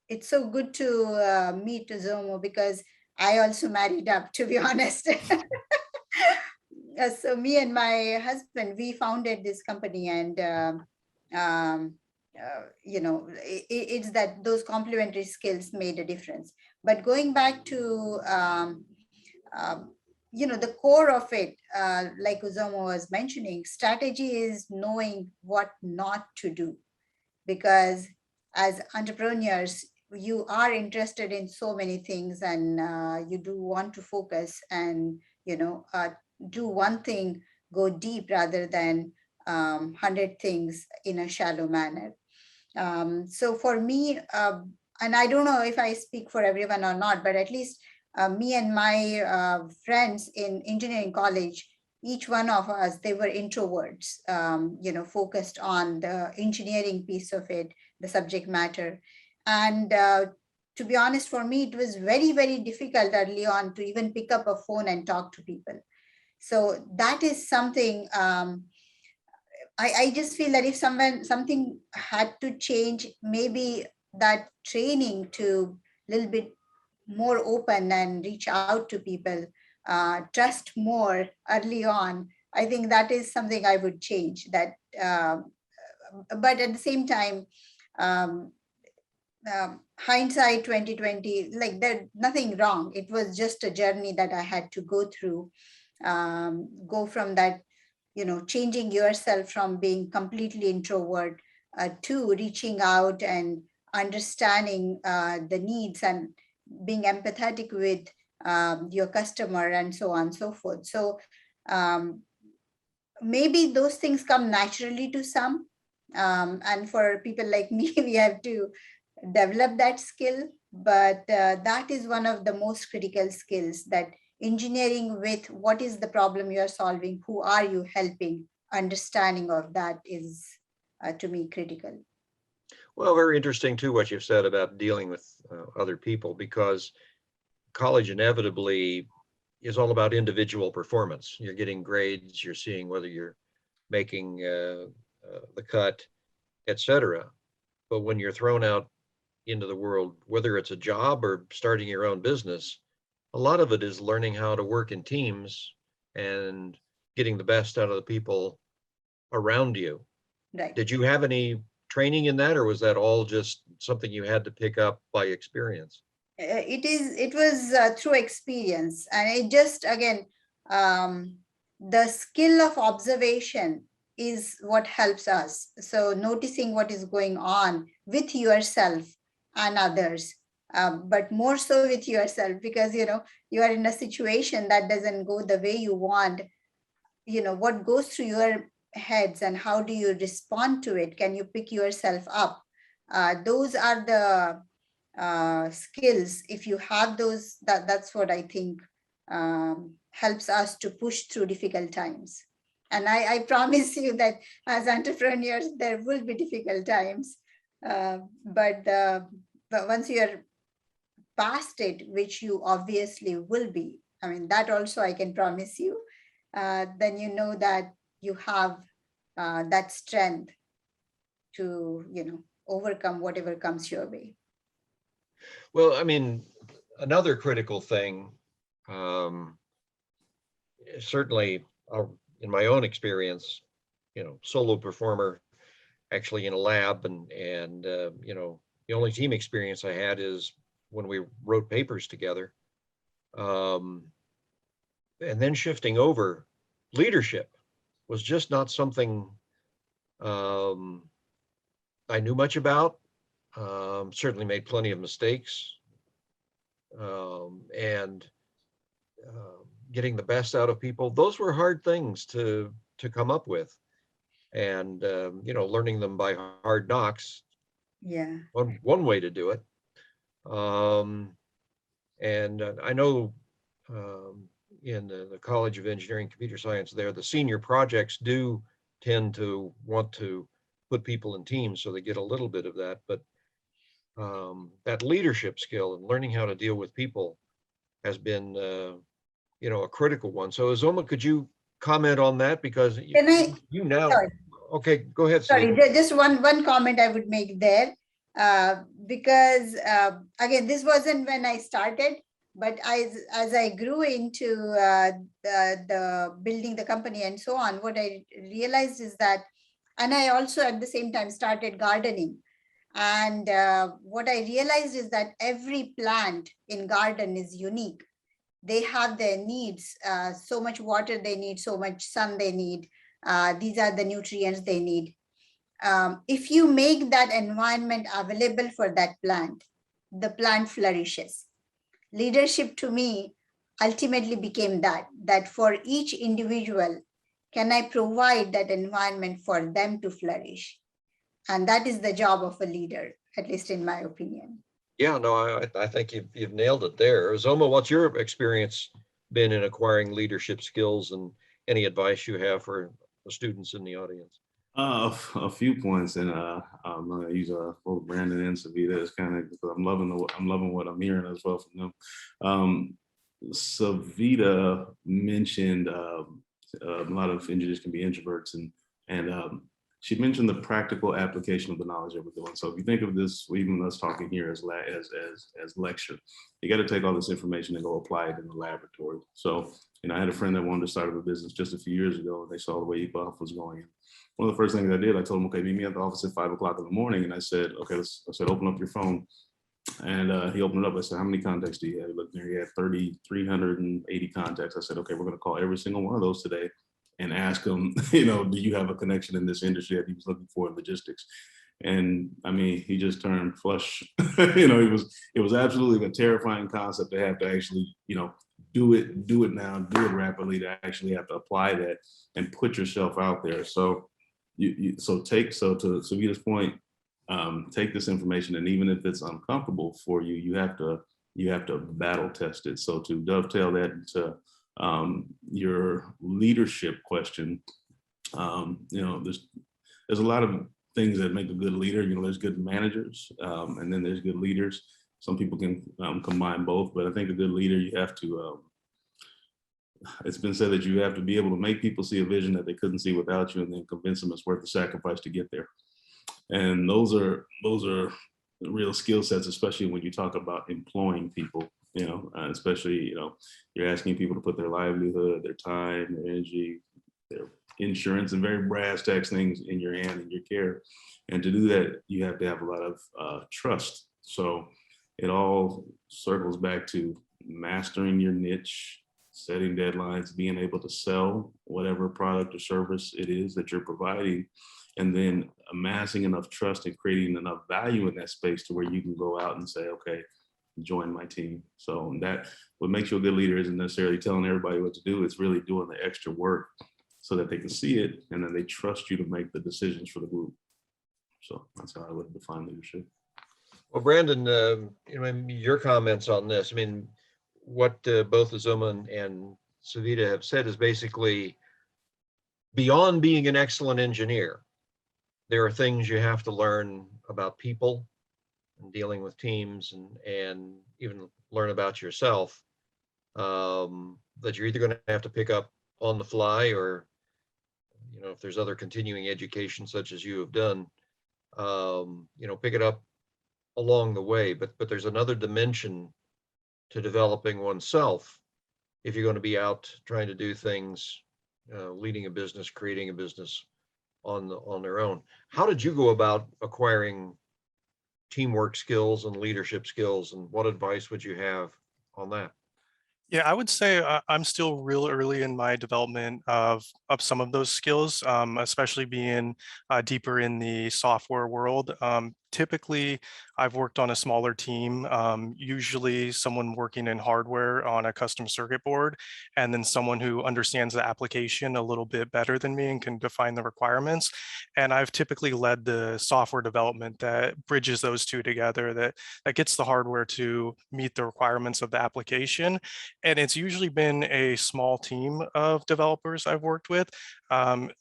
it's so good to meet Zomo, because I also married up, to be honest. So me and my husband, we founded this company, and it's that those complementary skills made a difference. But going back to the core of it, like Uzomo was mentioning, strategy is knowing what not to do, because as entrepreneurs, you are interested in so many things, and you do want to focus and do one thing, go deep, rather than 100 things in a shallow manner. So for me, and I don't know if I speak for everyone or not, but at least me and my friends in engineering college, each one of us, they were introverts, focused on the engineering piece of it, the subject matter. And to be honest, for me, it was very, very difficult early on to even pick up a phone and talk to people. So that is something I just feel that if something had to change, maybe that training to a little bit more open and reach out to people, trust more early on. I think that is something I would change. That, but at the same time, hindsight 2020, like there's nothing wrong. It was just a journey that I had to go through, go from that, changing yourself from being completely introvert to reaching out and understanding the needs and being empathetic with your customer and so on and so forth. So maybe those things come naturally to some. And for people like me, we have to develop that skill. But that is one of the most critical skills, that engineering with what is the problem you're solving, who are you helping, understanding of that is to me critical. Well, very interesting too, what you've said about dealing with other people, because college inevitably is all about individual performance. You're getting grades, you're seeing whether you're making the cut, etc. But when you're thrown out into the world, whether it's a job or starting your own business, a lot of it is learning how to work in teams and getting the best out of the people around you. Right. Did you have any training in that, or was that all just something you had to pick up by experience? It was through experience, and it just, again, the skill of observation is what helps us. So noticing what is going on with yourself and others, but more so with yourself, because you are in a situation that doesn't go the way you want. What goes through your heads and how do you respond to it? Can you pick yourself up? Those are the skills. If you have those, that's what I think helps us to push through difficult times. And I promise you that as entrepreneurs, there will be difficult times. But once you're past it, which you obviously will be, I mean, that also I can promise you, then you know that you have that strength to, overcome whatever comes your way. Well, I mean, another critical thing, certainly in my own experience, solo performer, actually in a lab, and the only team experience I had is when we wrote papers together. And then shifting over, leadership was just not something I knew much about. Certainly made plenty of mistakes, and getting the best out of people. Those were hard things to come up with, and learning them by hard knocks. Yeah. One way to do it. And I know in the College of Engineering Computer Science there, the senior projects do tend to want to put people in teams, so they get a little bit of that. But that leadership skill and learning how to deal with people has been, a critical one. So Azoma, could you comment on that? Because you now, sorry. Okay, go ahead. Sorry, just one comment I would make there, because again, this wasn't when I started, but as I grew into the building the company and so on, what I realized is that, and I also at the same time started gardening. And what I realized is that every plant in garden is unique. They have their needs, so much water they need, so much sun they need. These are the nutrients they need. If you make that environment available for that plant, the plant flourishes. Leadership to me ultimately became that for each individual, can I provide that environment for them to flourish? And that is the job of a leader, at least in my opinion. Yeah, no, I think you've nailed it there. Zoma, what's your experience been in acquiring leadership skills, and any advice you have for the students in the audience? A few points, and I'm gonna use both Brandon and Savita as kind of, because I'm loving what I'm hearing as well from them. Savita mentioned a lot of engineers can be introverts, and she mentioned the practical application of the knowledge that we're doing. So if you think of this, even us talking here as lecture, you got to take all this information and go apply it in the laboratory. So, I had a friend that wanted to start up a business just a few years ago, and they saw the way eBuff was going. One of the first things I did, I told him, okay, meet me at the office at 5 o'clock in the morning. And I said, okay, I said, open up your phone. And he opened it up. I said, how many contacts do you have? He looked there, he had 380 contacts. I said, okay, we're going to call every single one of those today and ask them, do you have a connection in this industry that he was looking for in logistics? And I mean, he just turned flush. It was absolutely a terrifying concept to have to actually, do it now, do it rapidly, to actually have to apply that and put yourself out there. So to Savita's point, take this information, and even if it's uncomfortable for you, you have to battle test it. So to dovetail that into your leadership question, there's a lot of things that make a good leader. There's good managers, and then there's good leaders. Some people can combine both, but I think a good leader, you have to, it's been said that you have to be able to make people see a vision that they couldn't see without you, and then convince them it's worth the sacrifice to get there. And those are real skill sets, especially when you talk about employing people, especially, you're asking people to put their livelihood, their time, their energy, their insurance, and very brass tacks things in your hand, in your care. And to do that, you have to have a lot of trust. So it all circles back to mastering your niche, setting deadlines, being able to sell whatever product or service it is that you're providing, and then amassing enough trust and creating enough value in that space to where you can go out and say, okay, join my team. So that what makes you a good leader isn't necessarily telling everybody what to do. It's really doing the extra work so that they can see it, and then they trust you to make the decisions for the group. So that's how I would define leadership. Well, Brandon, your comments on this, I mean, what both Uzoma and Savita have said is basically, beyond being an excellent engineer, there are things you have to learn about people and dealing with teams, and even learn about yourself, that you're either going to have to pick up on the fly, or, if there's other continuing education such as you have done, pick it up along the way. But there's another dimension to developing oneself if you're going to be out trying to do things, leading a business, creating a business on their own. How did you go about acquiring teamwork skills and leadership skills, and what advice would you have on that? Yeah, I would say I'm still real early in my development of some of those skills, especially being deeper in the software world. Typically, I've worked on a smaller team, usually someone working in hardware on a custom circuit board, and then someone who understands the application a little bit better than me and can define the requirements. And I've typically led the software development that bridges those two together, that gets the hardware to meet the requirements of the application. And it's usually been a small team of developers I've worked with.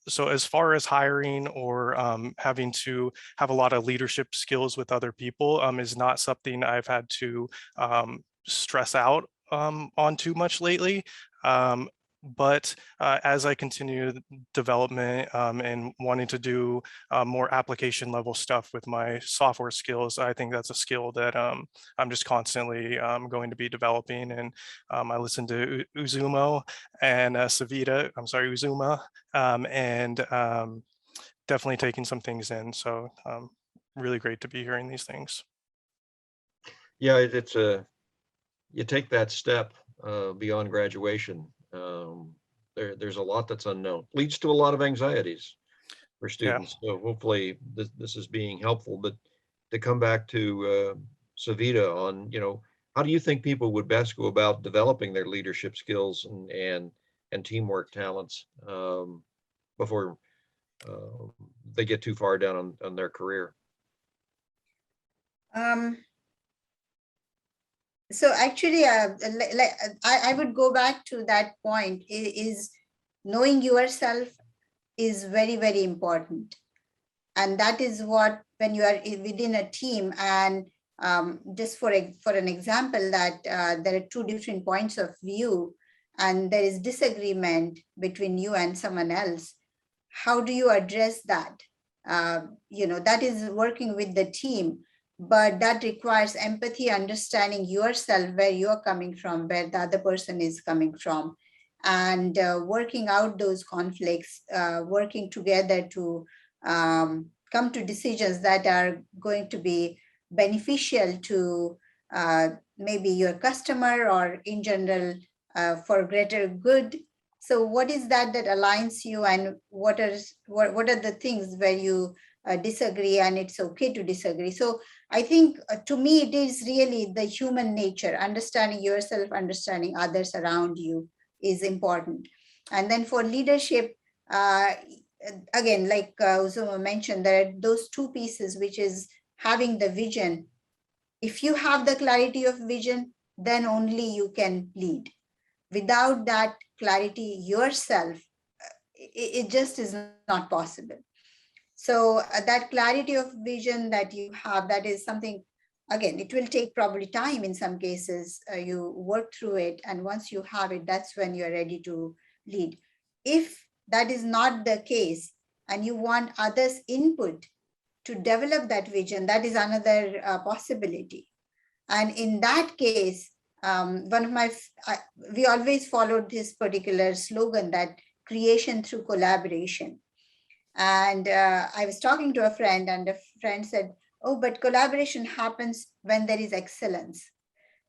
So as far as hiring or having to have a lot of leadership skills with other people is not something I've had to stress out on too much lately. But as I continue development and wanting to do more application level stuff with my software skills, I think that's a skill that I'm just constantly going to be developing. And I listen to Uzuma and Uzuma, and definitely taking some things in. So really great to be hearing these things. Yeah, you take that step beyond graduation. There's a lot that's unknown, leads to a lot of anxieties for students. Yeah. So hopefully this is being helpful. But to come back to Savita on, how do you think people would best go about developing their leadership skills and teamwork talents before they get too far down on their career? So actually, I would go back to that point, is knowing yourself is very, very important. And that is what, when you are within a team, and just for an example, that there are two different points of view and there is disagreement between you and someone else, how do you address that? that is working with the team, but that requires empathy, understanding yourself, where you're coming from, where the other person is coming from, and working out those conflicts, working together to come to decisions that are going to be beneficial to maybe your customer or in general for greater good. So what is that aligns you, and what are the things where you disagree, and it's okay to disagree? So I think to me, it is really the human nature, understanding yourself, understanding others around you is important. And then for leadership, again, like Uzoma mentioned, there are those two pieces, which is having the vision. If you have the clarity of vision, then only you can lead. Without that clarity yourself, it just is not possible. So that clarity of vision that you have, that is something, again, it will take probably time in some cases. You work through it, and once you have it, that's when you're ready to lead. If that is not the case, and you want others' input to develop that vision, that is another possibility. And in that case, we always followed this particular slogan, that creation through collaboration. And I was talking to a friend, and a friend said, oh, but collaboration happens when there is excellence.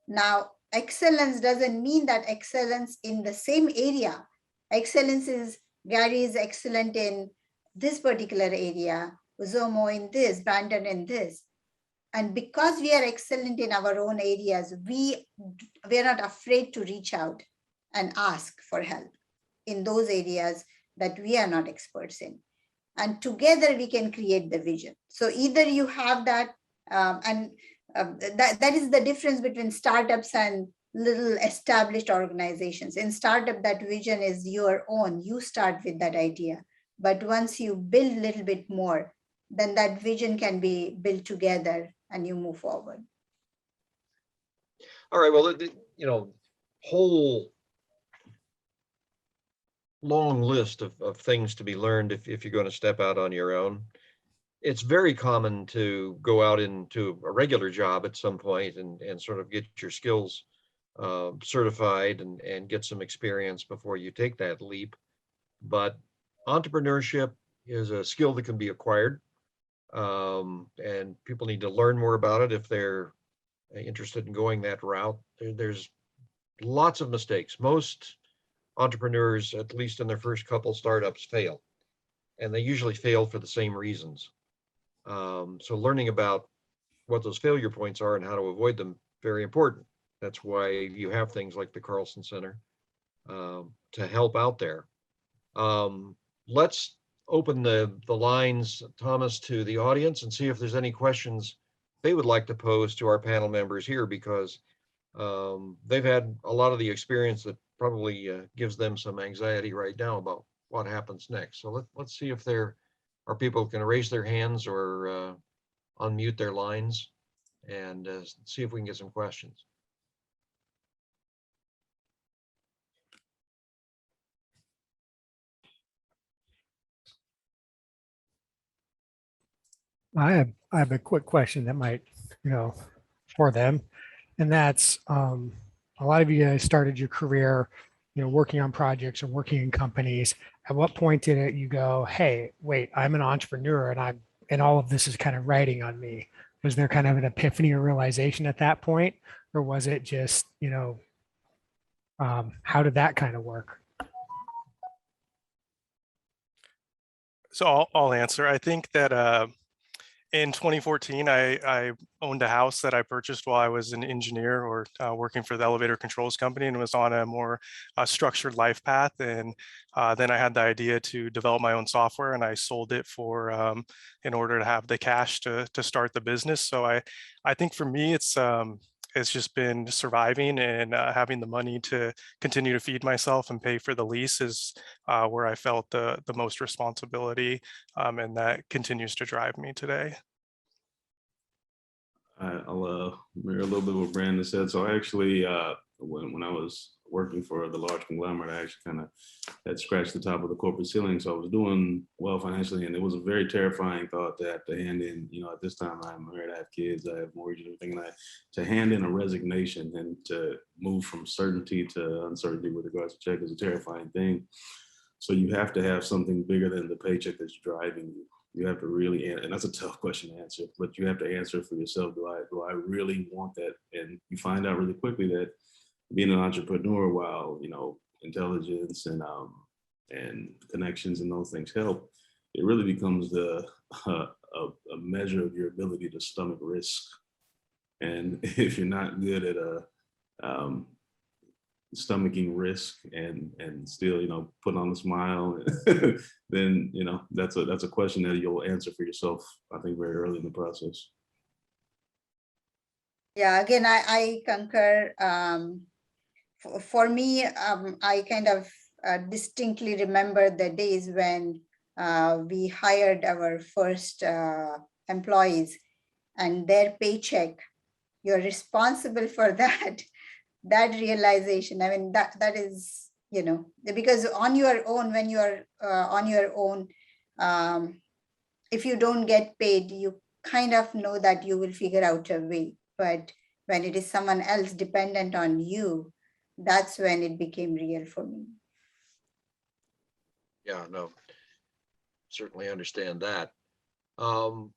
Now, excellence doesn't mean that excellence in the same area. Excellence is, Gary is excellent in this particular area, Uzomo in this, Brandon in this. And because we are excellent in our own areas, we are not afraid to reach out and ask for help in those areas that we are not experts in. And together we can create the vision. So either you have that, that is the difference between startups and little established organizations. In startup, that vision is your own. You start with that idea. But once you build a little bit more, then that vision can be built together and you move forward. All right, well, whole long list of things to be learned if you're going to step out on your own. It's very common to go out into a regular job at some point and sort of get your skills certified and get some experience before you take that leap. But entrepreneurship is a skill that can be acquired, and people need to learn more about it if they're interested in going that route. There's lots of mistakes. Most entrepreneurs, at least in their first couple startups, fail, and they usually fail for the same reasons. So learning about what those failure points are and how to avoid them, very important. That's why you have things like the Carlson Center to help out there. Let's open the lines, Thomas, to the audience and see if there's any questions they would like to pose to our panel members here, because they've had a lot of the experience that probably gives them some anxiety right now about what happens next. So let's see if there are people who can raise their hands or unmute their lines, and see if we can get some questions. I have a quick question that might, for them. And that's a lot of you guys started your career, working on projects or working in companies. At what point did you go, hey, wait, I'm an entrepreneur and all of this is kind of riding on me? Was there kind of an epiphany or realization at that point? Or was it just, how did that kind of work? So I'll answer. I think that in 2014, I owned a house that I purchased while I was an engineer or working for the elevator controls company, and was on a more structured life path. And then I had the idea to develop my own software, and I sold it for in order to have the cash to start the business. So I think for me, it's just been surviving and having the money to continue to feed myself and pay for the lease is where I felt the most responsibility, and that continues to drive me today. I'll mirror a little bit what Brandon said. So I actually, when I was working for the large conglomerate, I actually kind of had scratched the top of the corporate ceiling. So I was doing well financially, and it was a very terrifying thought to have to hand in, at this time I'm married, I have kids, I have mortgage and everything, and to hand in a resignation and to move from certainty to uncertainty with regards to check is a terrifying thing. So you have to have something bigger than the paycheck that's driving you. You have to really, and that's a tough question to answer, but you have to answer for yourself. Do I really want that? And you find out really quickly that being an entrepreneur, while intelligence and connections and those things help, it really becomes a measure of your ability to stomach risk. And if you're not good at stomaching risk and still putting on a smile, then that's a question that you'll answer for yourself, I think, very early in the process. Yeah, again, I concur. For me, I kind of distinctly remember the days when we hired our first employees, and their paycheck, you're responsible for that. That realization, I mean, that is, because on your own, when you're on your own, if you don't get paid, you kind of know that you will figure out a way. But when it is someone else dependent on you, that's when it became real for me. Yeah, no, certainly understand that.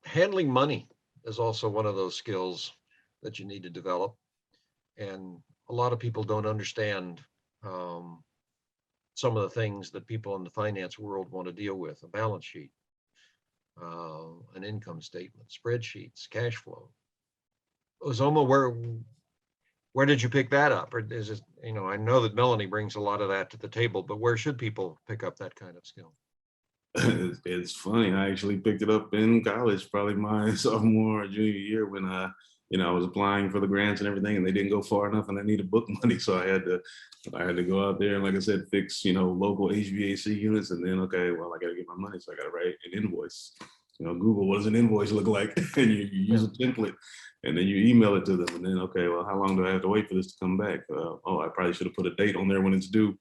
Handling money is also one of those skills that you need to develop. And a lot of people don't understand some of the things that people in the finance world want to deal with: a balance sheet, an income statement, spreadsheets, cash flow. Ozoma, where did you pick that up? Or is it, I know that Melanie brings a lot of that to the table, but where should people pick up that kind of skill? It's funny. I actually picked it up in college, probably my sophomore or junior year, when I was applying for the grants and everything, and they didn't go far enough, and I needed book money, so I had to go out there and, like I said, fix local HVAC units, and then okay, well, I got to get my money, so I got to write an invoice. Google, what does an invoice look like? And you use a template, and then you email it to them, and then okay, well, how long do I have to wait for this to come back? Oh, I probably should have put a date on there when it's due.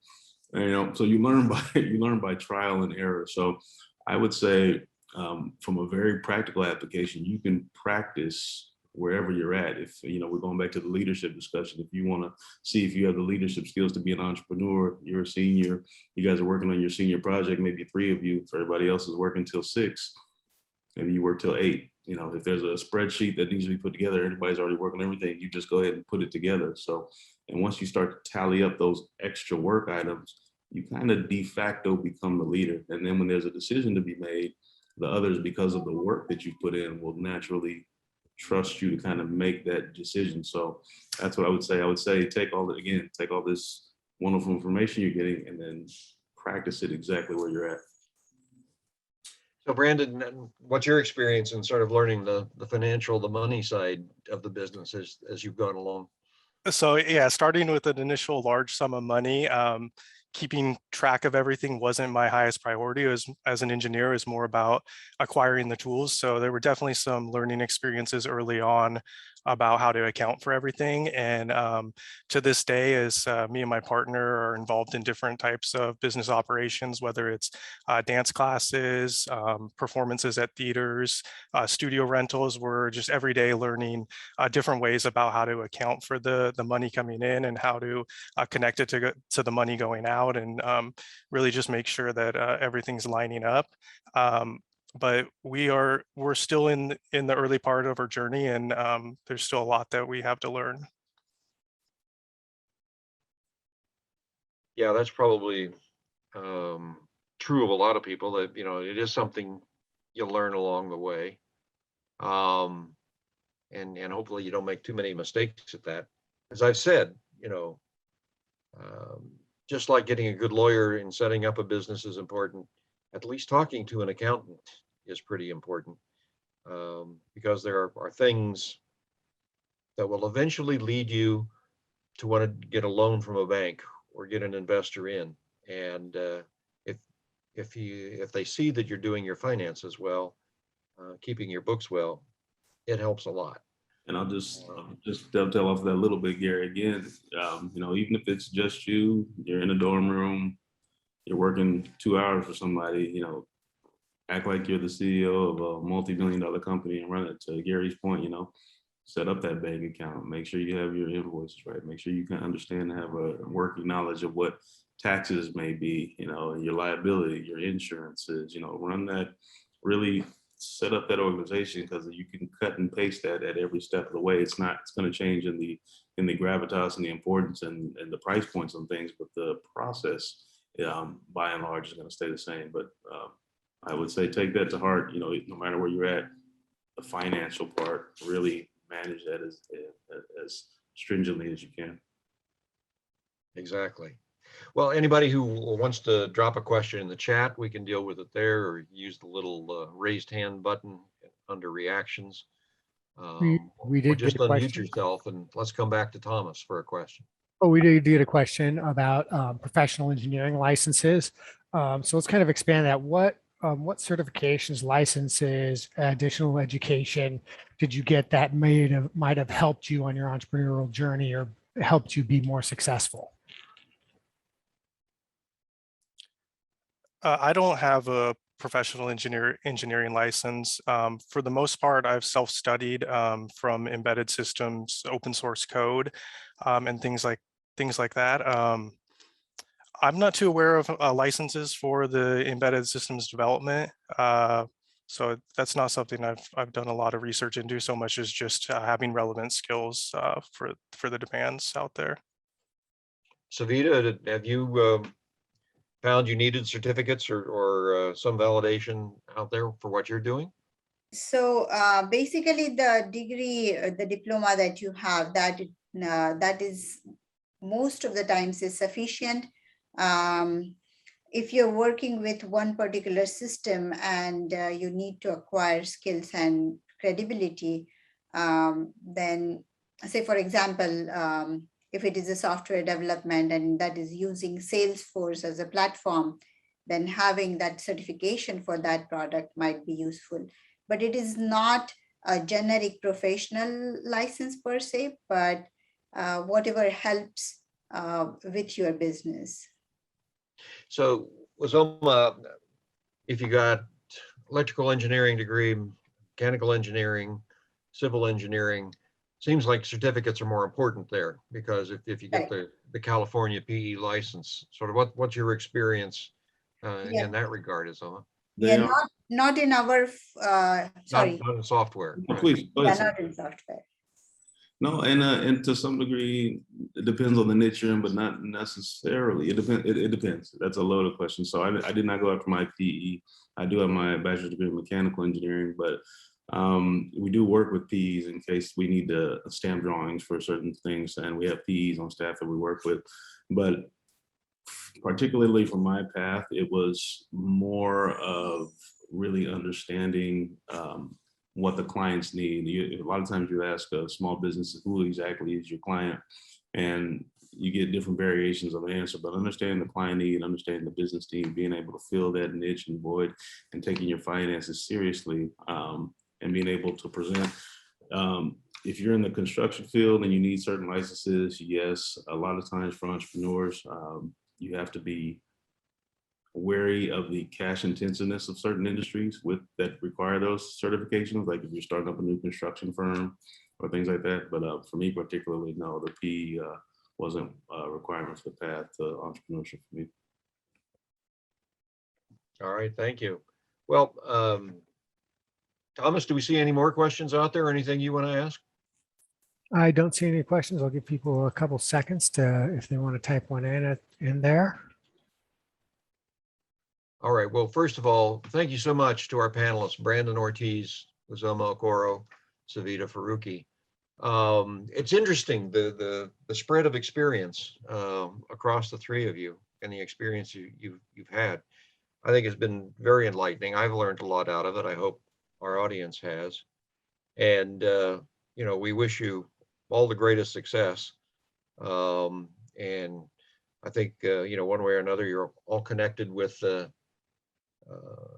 So you learn by trial and error. So I would say, from a very practical application, you can practice wherever you're at. If we're going back to the leadership discussion, if you want to see if you have the leadership skills to be an entrepreneur, you're a senior, you guys are working on your senior project, maybe 3 of you, if everybody else is working till 6, maybe you work till 8. If there's a spreadsheet that needs to be put together, everybody's already working on everything, you just go ahead and put it together. So, and once you start to tally up those extra work items, you kind of de facto become the leader. And then when there's a decision to be made, the others, because of the work that you put in, will naturally trust you to kind of make that decision. So that's what I would say. I would say take all this wonderful information you're getting and then practice it exactly where you're at. So Brandon, what's your experience in sort of learning the the money side of the business as you've gone along? So yeah, starting with an initial large sum of money, keeping track of everything wasn't my highest priority. As an engineer, it was more about acquiring the tools. So there were definitely some learning experiences early on about how to account for everything. And to this day, as me and my partner are involved in different types of business operations, whether it's dance classes, performances at theaters, studio rentals, we're just every day learning different ways about how to account for the money coming in and how to connect it to the money going out, and really just make sure that everything's lining up. But we're still in the early part of our journey, and there's still a lot that we have to learn. Yeah, that's probably true of a lot of people, that it is something you learn along the way, and hopefully you don't make too many mistakes at that. As I've said, just like getting a good lawyer and setting up a business is important, at least talking to an accountant is pretty important, because there are things that will eventually lead you to want to get a loan from a bank or get an investor in. And if they see that you're doing your finances well, keeping your books well, it helps a lot. And I'll just dovetail off that a little bit, Gary. Again, you know, even if it's just you're in a dorm room, you're working 2 hours for somebody, you know, act like you're the CEO of a multi-million-dollar company and run it. To Gary's point, you know, set up that bank account, make sure you have your invoices right, make sure you can understand and have a working knowledge of what taxes may be, you know, and your liability, your insurances, you know, run that, really set up that organization, because you can cut and paste that at every step of the way. It's going to change in the gravitas and the importance and the price points on things, but the process, by and large, is going to stay the same. But I would say take that to heart. You know, no matter where you're at, the financial part, really manage that as stringently as you can. Exactly. Well, anybody who wants to drop a question in the chat, we can deal with it there, or use the little raised hand button under reactions. We Or did just get a unmute question. yourself, and let's come back to Thomas for a question. Oh, we did get a question about professional engineering licenses. So let's kind of expand that. What certifications, licenses, additional education did you get that might have helped you on your entrepreneurial journey or helped you be more successful? I don't have a professional engineering license. For the most part, I've self-studied from embedded systems, open source code, and things like that. I'm not too aware of licenses for the embedded systems development. So that's not something I've done a lot of research into, so much as just having relevant skills for the demands out there. Savita, have you found you needed certificates or some validation out there for what you're doing? So basically the degree, the diploma that you have, that is most of the times is sufficient. If you're working with one particular system and you need to acquire skills and credibility, then say, for example, if it is a software development and that is using Salesforce as a platform, then having that certification for that product might be useful. But it is not a generic professional license per se, but whatever helps with your business. So, if you got electrical engineering degree, mechanical engineering, civil engineering, seems like certificates are more important there, because if you get the California PE license, sort of what's your experience in that regard, Izoma? Yeah, not in our sorry. Not in software. No, please, go ahead, not in software. No, and to some degree, it depends on the niche you're in, but not necessarily. It depends. That's a loaded question. So I did not go after my PE. I do have my bachelor's degree in mechanical engineering, but we do work with PEs in case we need to stamp drawings for certain things, and we have PEs on staff that we work with. But particularly for my path, it was more of really understanding what the clients need. A lot of times you ask a small business, who exactly is your client? And you get different variations of an answer, but understanding the client need, understanding the business need, being able to fill that niche and void, and taking your finances seriously, and being able to present. If you're in the construction field and you need certain licenses, yes, a lot of times for entrepreneurs, you have to be wary of the cash intensiveness of certain industries that require those certifications, like if you're starting up a new construction firm or things like that. But for me particularly, no, the PE wasn't a requirement for the path to entrepreneurship for me. All right, thank you. Well, Thomas, do we see any more questions out there? Anything you want to ask? I don't see any questions. I'll give people a couple seconds if they want to type one in there. All right. Well, first of all, thank you so much to our panelists, Brandon Ortiz, Izoma Okoro, Savita Faruqi. It's interesting, the spread of experience across the three of you and the experience you've had. I think it's been very enlightening. I've learned a lot out of it. I hope our audience has. And, we wish you all the greatest success. And I think, one way or another, you're all connected with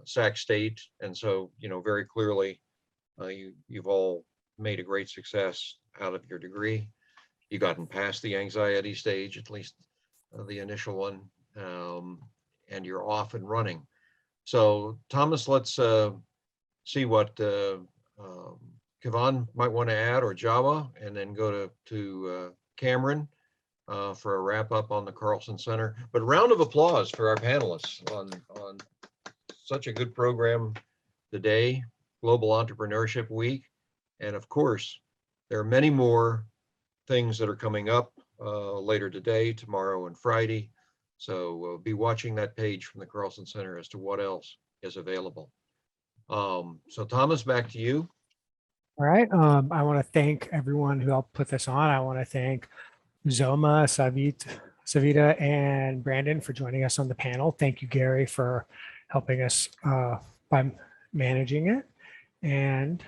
Sac State. And so, very clearly, you've all made a great success out of your degree. You gotten past the anxiety stage, at least the initial one, and you're off and running. So Thomas, let's see what Kevon might want to add, or Java, and then go to Cameron for a wrap up on the Carlson Center. But round of applause for our panelists on such a good program today, Global Entrepreneurship Week. And of course, there are many more things that are coming up later today, tomorrow, and Friday. So be watching that page from the Carlson Center as to what else is available. So Thomas, back to you. All right. I want to thank everyone who helped put this on. I want to thank Zoma, Savita, and Brandon for joining us on the panel. Thank you, Gary, for helping us by managing it. And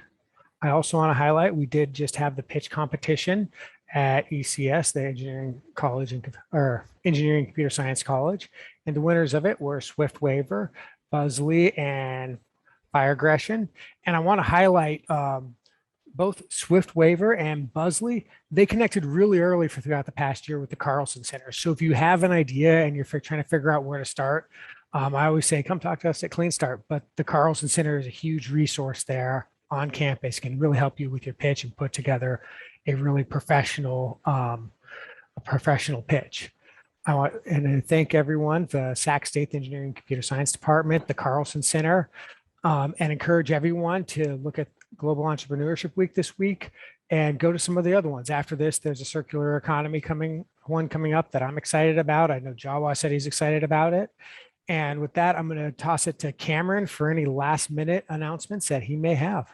I also want to highlight, we did just have the pitch competition at ECS, the Engineering College or Engineering Computer Science College. And the winners of it were Swift Waiver, Buzzley, and Fire Aggression. And I want to highlight both Swift Waiver and Buzzley. They connected really early throughout the past year with the Carlson Center. So if you have an idea and you're trying to figure out where to start, I always say, come talk to us at Clean Start. But the Carlson Center is a huge resource there on campus, can really help you with your pitch and put together a really professional pitch. I want to thank everyone, the Sac State Engineering Computer Science Department, the Carlson Center, and encourage everyone to look at Global Entrepreneurship Week this week and go to some of the other ones. After this, there's a circular economy coming up that I'm excited about. I know Jawa said he's excited about it. And with that, I'm going to toss it to Cameron for any last minute announcements that he may have.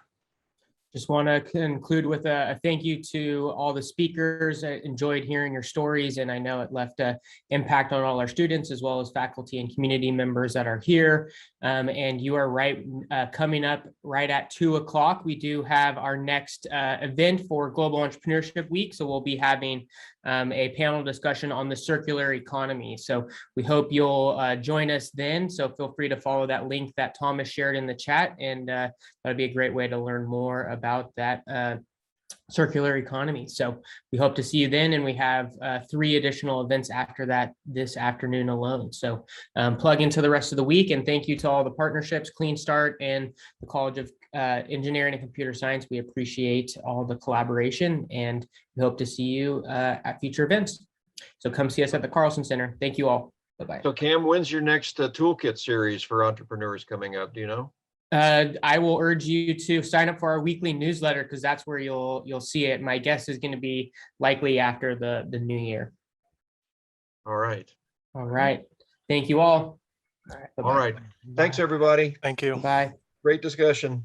Just want to conclude with a thank you to all the speakers. I enjoyed hearing your stories, and I know it left an impact on all our students as well as faculty and community members that are here. And you are right, coming up right at 2 o'clock, we do have our next event for Global Entrepreneurship Week. So we'll be having a panel discussion on the circular economy. So we hope you'll join us then. So feel free to follow that link that Thomas shared in the chat, and that'd be a great way to learn more about that circular economy. So we hope to see you then, and we have 3 additional events after that this afternoon alone. So plug into the rest of the week, and thank you to all the partnerships, Clean Start and the College of Engineering and Computer Science. We appreciate all the collaboration, and we hope to see you at future events. So come see us at the Carlson Center. Thank you all. Bye-bye. So Cam, when's your next toolkit series for entrepreneurs coming up? Do you know? I will urge you to sign up for our weekly newsletter, because that's where you'll see it. My guess is going to be likely after the new year. All right. All right. Thank you all. All right. Thanks, everybody. Thank you. Bye. Great discussion.